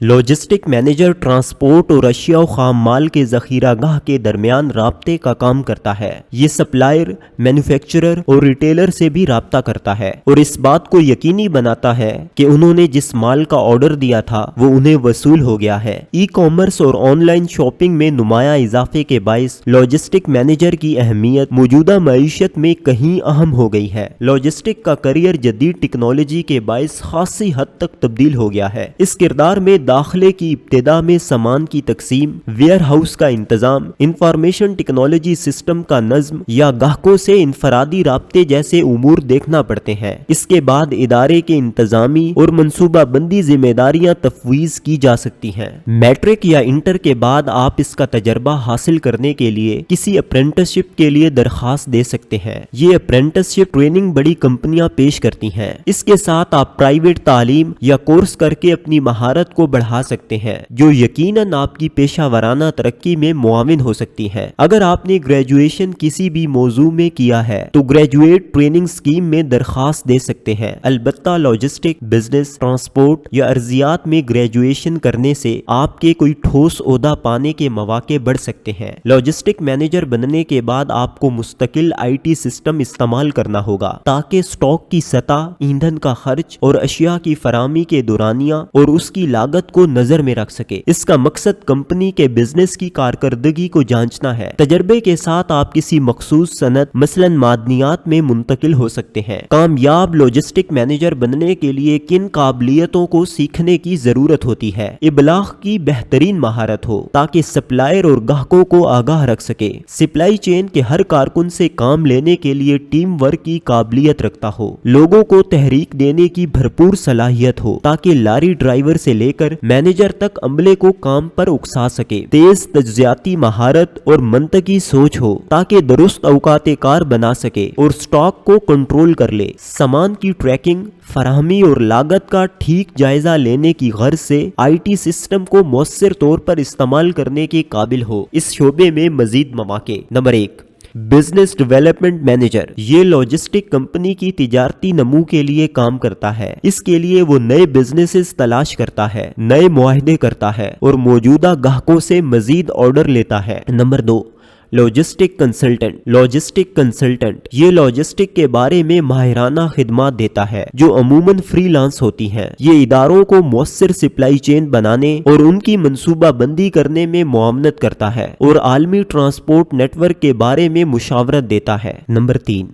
Logistic manager transport और अशिया और खाम माल के ज़ख़ीरागाह के दरमियान राब्ते का काम करता है। ये सप्लायर, मैन्युफैक्चरर और रिटेलर से भी राब्ता करता है और इस बात को यकीनी बनाता है कि उन्होंने जिस माल का ऑर्डर दिया था वो उन्हें वसूल हो गया है। ई कॉमर्स और ऑनलाइन शॉपिंग में नुमाया इजाफे के बाइस लॉजिस्टिक मैनेजर की अहमियत मौजूदा मईशत में कहीं अहम हो गई है। लॉजिस्टिक का करियर जदीद टेक्नोलॉजी के बाइस खासी हद तक तब्दील हो गया है। इस किरदार में दाखिले की इब्तिदा में सामान की तकसीम, वेयर हाउस का इंतजाम, इंफॉर्मेशन टेक्नोलॉजी सिस्टम का नज्म या गाहकों से इनफरादी राब्ते जैसे उमूर देखना पड़ते हैं। इसके बाद इदारे के इंतजामी और मनसूबा बंदी जिम्मेदारियां तफवीज की जा सकती हैं। मैट्रिक या इंटर के बाद आप इसका तजर्बा हासिल करने के लिए किसी अप्रेंटिसशिप के लिए दरखास्त दे सकते हैं। ये अप्रेंटिसशिप ट्रेनिंग बड़ी कंपनियां पेश करती हैं। इसके साथ आप प्राइवेट तालीम या कोर्स करके अपनी महारत को बढ़ा सकते हैं, जो यकीनन आपकी पेशा वराना तरक्की में मुआविन हो सकती है। अगर आपने ग्रेजुएशन किसी भी मौजू में किया है तो ग्रेजुएट ट्रेनिंग स्कीम में दरखास्त दे सकते हैं। अलबत्ता लॉजिस्टिक, बिजनेस, ट्रांसपोर्ट या अर्जियात में ग्रेजुएशन करने से आपके कोई ठोस ओहदा पाने के मौके बढ़ सकते हैं। लॉजिस्टिक मैनेजर बनने के बाद आपको मुस्तकिल IT सिस्टम इस्तेमाल करना होगा ताकि स्टॉक की सतह, ईंधन का खर्च और अशिया की फरामी के दुरानिया और उसकी लागत को नजर में रख सके। इसका मकसद कंपनी के बिजनेस की कारकर्दगी को जांचना है। तजर्बे के साथ आप किसी मखसूस सनत मसलन मादनियात में मुंतकिल हो सकते हैं। कामयाब लॉजिस्टिक मैनेजर बनने के लिए किन काबिलियतों को सीखने की जरूरत होती है? इबलाग की बेहतरीन महारत हो ताकि सप्लायर और ग्राहकों को आगाह रख सके। सप्लाई चेन के हर कारकुन से काम लेने के लिए टीम वर्क की काबिलियत रखता हो। लोगों को तहरीक देने की भरपूर सलाहियत हो ताकि लारी ड्राइवर से लेकर मैनेजर तक अमले को काम पर उकसा सके। तेज तज्जियाती महारत और मंतकी सोच हो ताकि दुरुस्त औकात कार बना सके और स्टॉक को कंट्रोल कर ले। सामान की ट्रैकिंग, फराहमी और लागत का ठीक जायजा लेने की गर्ज से IT सिस्टम को मौसर तौर पर इस्तेमाल करने के काबिल हो। इस शोबे में मजीद मौके। Number 1, business development manager. ये लॉजिस्टिक कंपनी की तिजारती नमू के लिए काम करता है। इसके लिए वो नए बिजनेसेस तलाश करता है, नए मुआहदे करता है और मौजूदा ग्राहकों से मजीद ऑर्डर लेता है। Number 2, logistic consultant. Logistic consultant ये लॉजिस्टिक के बारे में माहिराना खिदमात देता है जो अमूमन फ्रीलांस होती हैं। ये इदारों को मौसर सप्लाई चेन बनाने और उनकी मंसूबा बंदी करने में मुआवनत करता है और आलमी ट्रांसपोर्ट नेटवर्क के बारे में मुशावरत देता है। Number 3,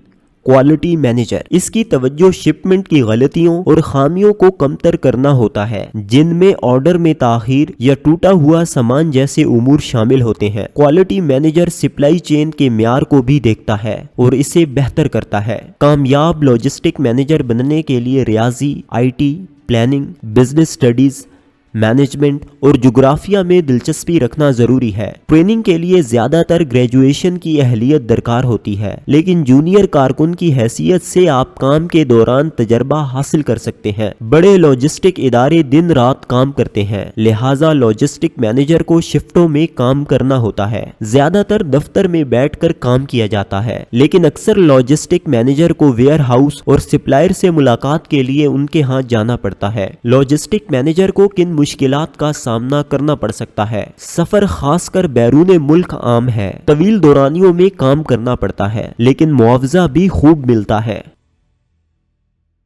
quality manager. इसकी तवज्जो शिपमेंट की गलतियों और खामियों को कमतर करना होता है, जिनमें ऑर्डर में ताखीर या टूटा हुआ सामान जैसे उमूर शामिल होते हैं। क्वालिटी मैनेजर सप्लाई चेन के म्यार को भी देखता है और इसे बेहतर करता है। कामयाब लॉजिस्टिक मैनेजर बनने के लिए रियाजी, IT, planning, business studies, management और जोग्राफिया में दिलचस्पी रखना जरूरी है। ट्रेनिंग के लिए ज्यादातर ग्रेजुएशन की अहलियत दरकार होती है, लेकिन जूनियर कारकुन की हैसियत से आप काम के दौरान तजर्बा हासिल कर सकते हैं। बड़े लॉजिस्टिक इदारे दिन रात काम करते हैं, लिहाजा लॉजिस्टिक मैनेजर को शिफ्टों में काम करना होता है। ज्यादातर दफ्तर में बैठकर काम किया जाता है, लेकिन अक्सर लॉजिस्टिक मैनेजर को वेयर हाउस और सप्लायर से मुलाकात के लिए उनके यहाँ जाना पड़ता है। लॉजिस्टिक मैनेजर को किन मुश्किलात का सामना करना पड़ सकता है? सफर खासकर बैरून मुल्क आम है। तवील दौरानियों में काम करना पड़ता है, लेकिन मुआवजा भी खूब मिलता है।